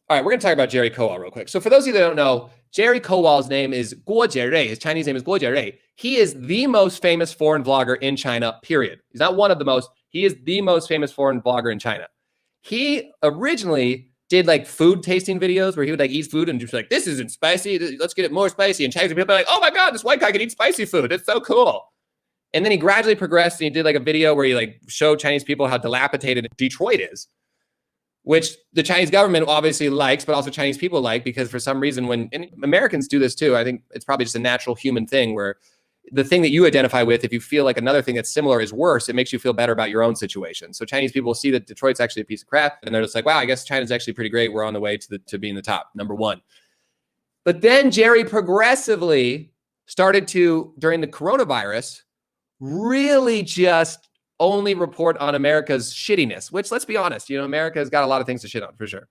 All right, we're going to talk about Jerry Kowal real quick. So for those of you that don't know, Jerry Kowal's name is Guo Jerry. His Chinese name is Guo Jerry. He is the most famous foreign vlogger in China, period. He's not one of the most. He is the most famous foreign vlogger in China. He originally did like food tasting videos where he would like eat food and just like, this isn't spicy. Let's get it more spicy. And Chinese people are like, oh my God, this white guy can eat spicy food. It's so cool. And then he gradually progressed and he did like a video where he like showed Chinese people how dilapidated Detroit is, which the Chinese government obviously likes, but also Chinese people like, because for some reason and Americans do this too, I think it's probably just a natural human thing where the thing that you identify with, if you feel like another thing that's similar is worse, it makes you feel better about your own situation. So Chinese people see that Detroit's actually a piece of crap and they're just like, wow, I guess China's actually pretty great. We're on the way to being the top, number one. But then Jerry progressively started to, during the coronavirus, really just only report on America's shittiness, which, let's be honest, America's got a lot of things to shit on for sure.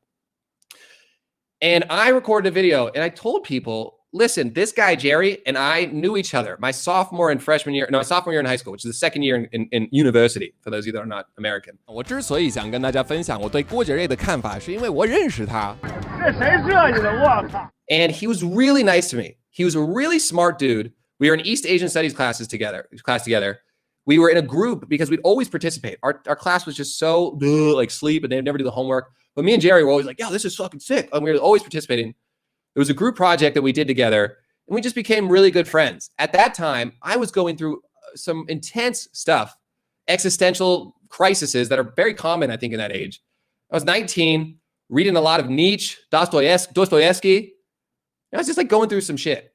And I recorded a video and I told people, listen, this guy, Jerry, and I knew each other my sophomore year in high school, which is the second year in university, for those of you that are not American. 我之所以想跟大家分享我对郭杰瑞的看法，是因为我认识他。这谁设计的？我靠！ And he was really nice to me. He was a really smart dude. We were in East Asian Studies class together. We were in a group because we'd always participate. Our class was just so like sleep and they'd never do the homework. But me and Jerry were always like, yo, this is fucking sick. And we were always participating. It was a group project that we did together and we just became really good friends. At that time, I was going through some intense stuff, existential crises that are very common, I think, in that age. I was 19, reading a lot of Nietzsche, Dostoevsky. I was just like going through some shit.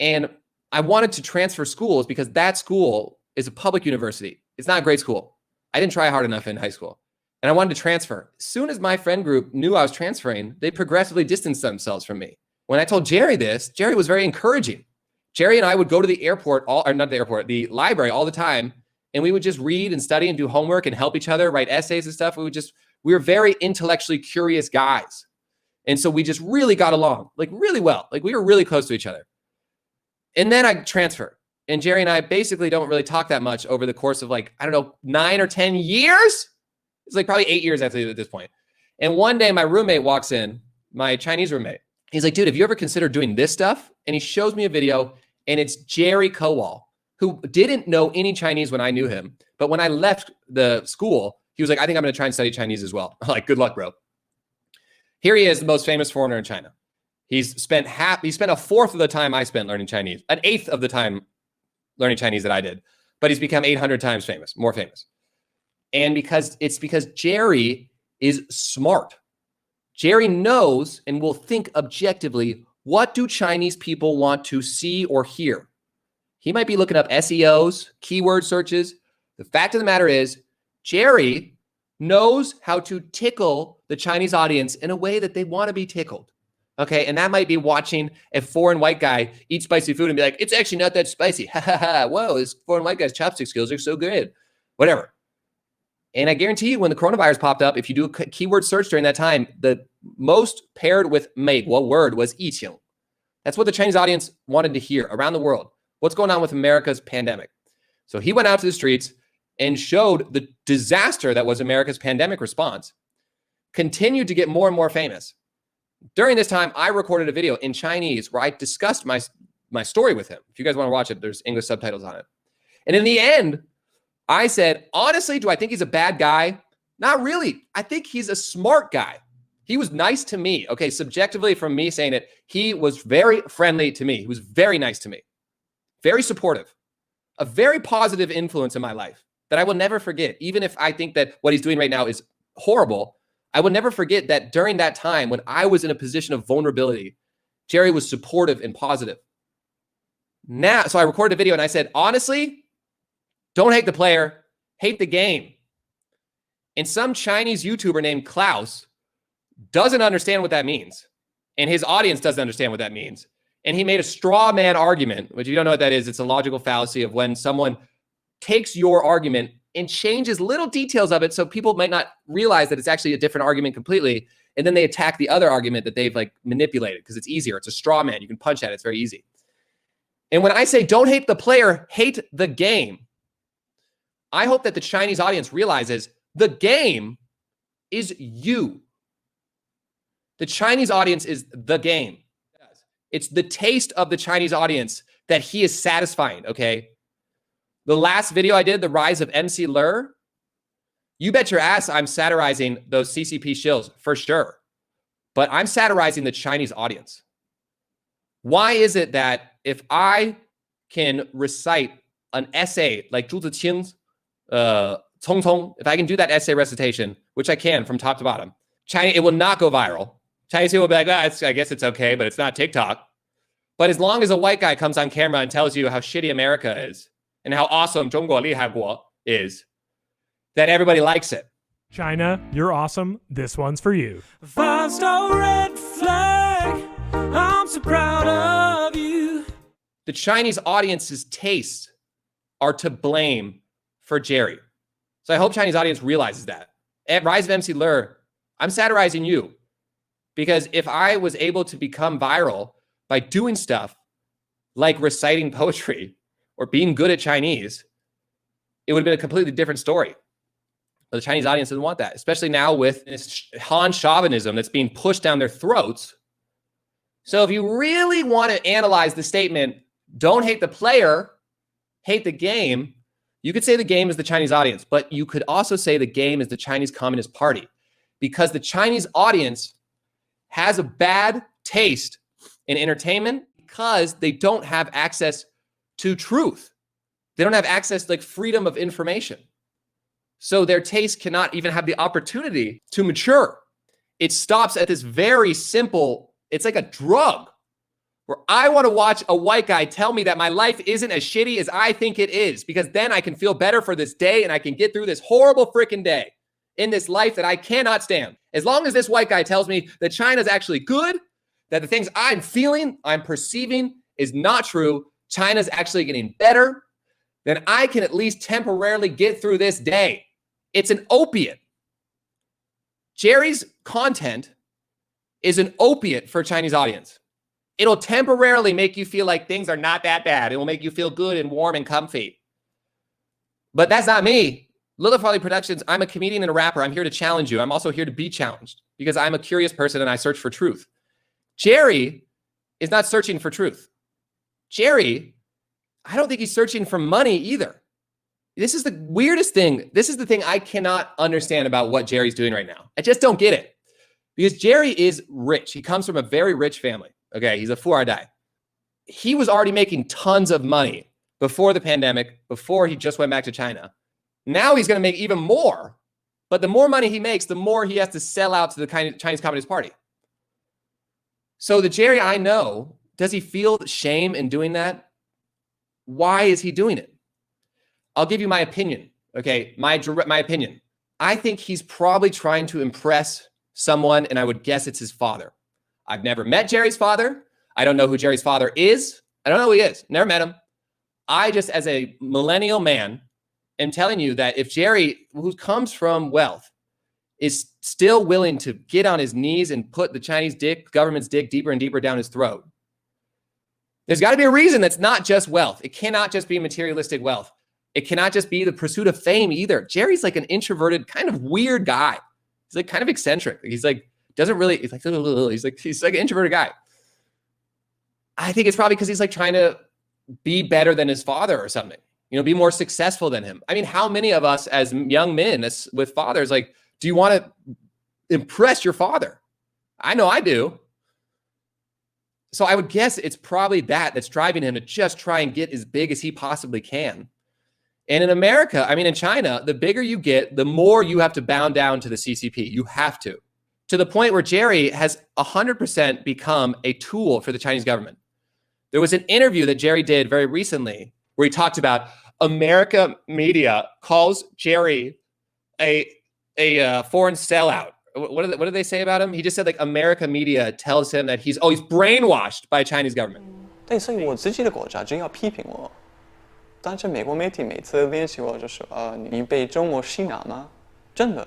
And I wanted to transfer schools because that school is a public university. It's not a great school. I didn't try hard enough in high school. And I wanted to transfer. As soon as my friend group knew I was transferring, they progressively distanced themselves from me. When I told Jerry this, Jerry was very encouraging. Jerry and I would go to the the library all the time, and we would just read and study and do homework and help each other, write essays and stuff. We were very intellectually curious guys. And so we just really got along, like really well. Like we were really close to each other. And then I transferred. And Jerry and I basically don't really talk that much over the course of 9 or 10 years. It's like probably 8 years actually at this point. And one day my roommate walks in, my Chinese roommate. He's like, dude, have you ever considered doing this stuff? And he shows me a video and it's Jerry Kowal, who didn't know any Chinese when I knew him. But when I left the school, he was like, I think I'm going to try and study Chinese as well. I'm like, good luck, bro. Here he is, the most famous foreigner in China. He spent a fourth of the time I spent learning Chinese, an eighth of the time learning Chinese that I did, but he's become 800 times famous, more famous. And because Jerry is smart. Jerry knows and will think objectively, what do Chinese people want to see or hear? He might be looking up SEOs, keyword searches. The fact of the matter is, Jerry knows how to tickle the Chinese audience in a way that they want to be tickled. Okay, and that might be watching a foreign white guy eat spicy food and be like, it's actually not that spicy. Ha ha ha, whoa, this foreign white guy's chopstick skills are so good. Whatever. And I guarantee you when the coronavirus popped up, if you do a keyword search during that time, the most paired with word was 疫情. That's what the Chinese audience wanted to hear around the world. What's going on with America's pandemic? So he went out to the streets and showed the disaster that was America's pandemic response, continued to get more and more famous. During this time, I recorded a video in Chinese where I discussed my story with him. If you guys want to watch it, there's English subtitles on it. And in the end, I said, honestly, do I think he's a bad guy? Not really. I think he's a smart guy. He was nice to me. Okay, subjectively from me saying it, he was very friendly to me. He was very nice to me. Very supportive. A very positive influence in my life that I will never forget. Even if I think that what he's doing right now is horrible, I will never forget that during that time when I was in a position of vulnerability, Jerry was supportive and positive. So I recorded a video and I said, honestly, don't hate the player, hate the game. And some Chinese YouTuber named Klaus doesn't understand what that means. And his audience doesn't understand what that means. And he made a straw man argument, which if you don't know what that is, it's a logical fallacy of when someone takes your argument and changes little details of it so people might not realize that it's actually a different argument completely. And then they attack the other argument that they've manipulated because it's easier. It's a straw man. You can punch at it. It's very easy. And when I say don't hate the player, hate the game, I hope that the Chinese audience realizes the game is you. The Chinese audience is the game. It's the taste of the Chinese audience that he is satisfying, okay? The last video I did, the rise of MC LeLe, you bet your ass I'm satirizing those CCP shills for sure. But I'm satirizing the Chinese audience. Why is it that if I can recite an essay like Zhu Ziqing's Cong Cong, if I can do that essay recitation, which I can from top to bottom, China, it will not go viral. Chinese people will be like, I guess it's okay, but it's not TikTok. But as long as a white guy comes on camera and tells you how shitty America is and how awesome 中国厉害国 is, that everybody likes it. China, you're awesome. This one's for you. 5-star red flag. I'm so proud of you. The Chinese audience's tastes are to blame for Jerry. So I hope Chinese audience realizes that. At Rise of MC LeLe, I'm satirizing you. Because if I was able to become viral by doing stuff like reciting poetry or being good at Chinese, it would have been a completely different story. But the Chinese audience doesn't want that, especially now with this Han chauvinism that's being pushed down their throats. So if you really want to analyze the statement, don't hate the player, hate the game, you could say the game is the Chinese audience, but you could also say the game is the Chinese Communist Party, because the Chinese audience has a bad taste in entertainment because they don't have access to truth. They don't have access to like freedom of information. So their taste cannot even have the opportunity to mature. It stops at this very simple, it's like a drug where I want to watch a white guy tell me that my life isn't as shitty as I think it is, because then I can feel better for this day and I can get through this horrible freaking day in this life that I cannot stand. As long as this white guy tells me that China's actually good, that the things I'm feeling, I'm perceiving is not true, China's actually getting better, then I can at least temporarily get through this day. It's an opiate. Jerry's content is an opiate for a Chinese audience. It'll temporarily make you feel like things are not that bad. It will make you feel good and warm and comfy. But that's not me. LeLe Farley Productions, I'm a comedian and a rapper. I'm here to challenge you. I'm also here to be challenged because I'm a curious person and I search for truth. Jerry is not searching for truth. Jerry, I don't think he's searching for money either. This is the weirdest thing. This is the thing I cannot understand about what Jerry's doing right now. I just don't get it. Because Jerry is rich. He comes from a very rich family. Okay, he's a fuardai. He was already making tons of money before the pandemic, before he just went back to China. Now he's going to make even more. But the more money he makes, the more he has to sell out to the Chinese Communist Party. So the Jerry I know, does he feel shame in doing that? Why is he doing it? I'll give you my opinion, okay? My opinion. I think he's probably trying to impress someone, and I would guess it's his father. I've never met Jerry's father. I don't know who Jerry's father is. I don't know who he is. Never met him. I just, as a millennial man, am telling you that if Jerry, who comes from wealth, is still willing to get on his knees and put the Chinese government's dick deeper and deeper down his throat, there's got to be a reason that's not just wealth. It cannot just be materialistic wealth. It cannot just be the pursuit of fame either. Jerry's like an introverted, kind of weird guy. He's like kind of eccentric. He's like, doesn't really, he's like an introverted guy. I think it's probably because he's like trying to be better than his father or something, you know, be more successful than him. I mean, how many of us as young men with fathers, like, do you want to impress your father? I know I do. So I would guess it's probably that's driving him to just try and get as big as he possibly can. And in America, I mean, in China, the bigger you get, the more you have to bow down to the CCP. You have to the point where Jerry has 100% become a tool for the Chinese government. There was an interview that Jerry did very recently where he talked about America media calls Jerry a foreign sellout. What did they say about him? He just said like America media tells him that he's brainwashed by Chinese government. 但所以我自己的国家真要批评我，但是美国媒体每次联系我就是你被中国洗脑吗？真的，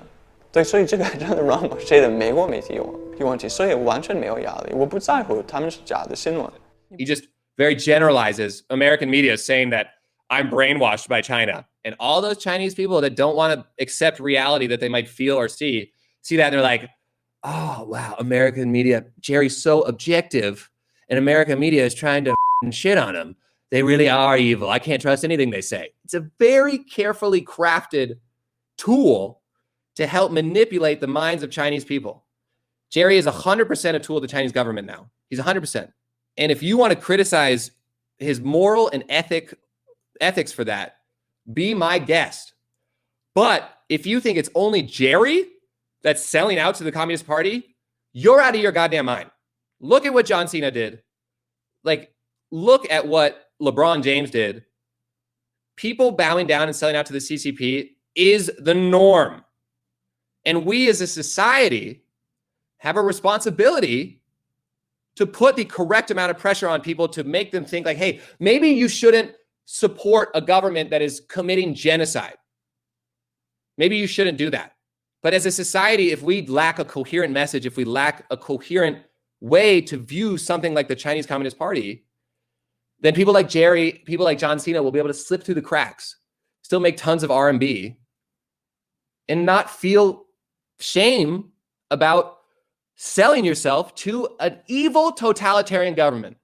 对，所以这个真的让我觉得美国媒体有问题，所以完全没有压力，我不在乎他们是假的新闻。He just very generalizes American media saying that I'm brainwashed by China, and all those Chinese people that don't want to accept reality that they might feel or see that and they're like, oh, wow, American media, Jerry's so objective, and American media is trying to shit on him. They really are evil. I can't trust anything they say. It's a very carefully crafted tool to help manipulate the minds of Chinese people. Jerry is 100% a tool of the Chinese government now. He's 100%. And if you want to criticize his moral and ethics for that, be my guest. But if you think it's only Jerry that's selling out to the Communist Party, you're out of your goddamn mind. Look at what John Cena did. Like, look at what LeBron James did. People bowing down and selling out to the CCP is the norm. And we as a society have a responsibility to put the correct amount of pressure on people to make them think like, hey, maybe you shouldn't support a government that is committing genocide. Maybe you shouldn't do that. But as a society, if we lack a coherent message, if we lack a coherent way to view something like the Chinese Communist Party, then people like Jerry, people like John Cena will be able to slip through the cracks, still make tons of R&B, and not feel shame about selling yourself to an evil totalitarian government.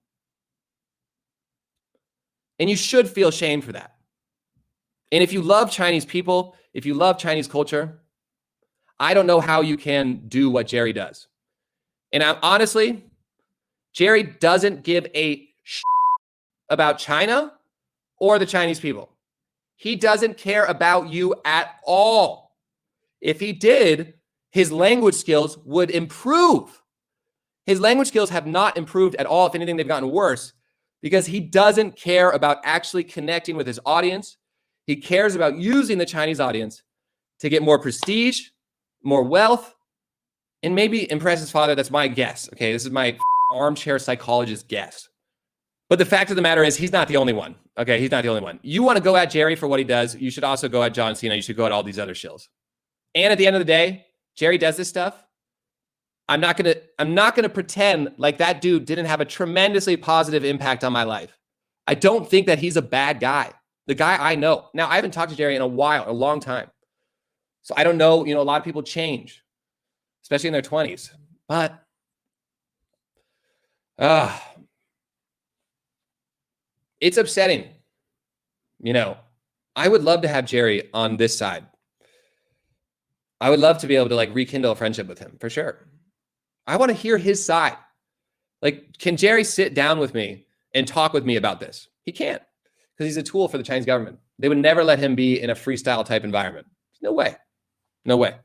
And you should feel shame for that. And if you love Chinese people, if you love Chinese culture, I don't know how you can do what Jerry does. And honestly, Jerry doesn't give a shit about China or the Chinese people. He doesn't care about you at all. If he did, his language skills would improve. His language skills have not improved at all. If anything, they've gotten worse because he doesn't care about actually connecting with his audience. He cares about using the Chinese audience to get more prestige, more wealth, and maybe impress his father. That's my guess. Okay, this is my armchair psychologist guess. But the fact of the matter is he's not the only one. Okay, he's not the only one. You want to go at Jerry for what he does, you should also go at John Cena. You should go at all these other shills. And at the end of the day, Jerry does this stuff. I'm not gonna pretend like that dude didn't have a tremendously positive impact on my life. I don't think that he's a bad guy. The guy I know. Now, I haven't talked to Jerry in a while, a long time. So I don't know, a lot of people change, especially in their 20s. But it's upsetting. I would love to have Jerry on this side. I would love to be able to rekindle a friendship with him for sure. I want to hear his side. Can Jerry sit down with me and talk with me about this? He can't because he's a tool for the Chinese government. They would never let him be in a freestyle type environment. No way. No way.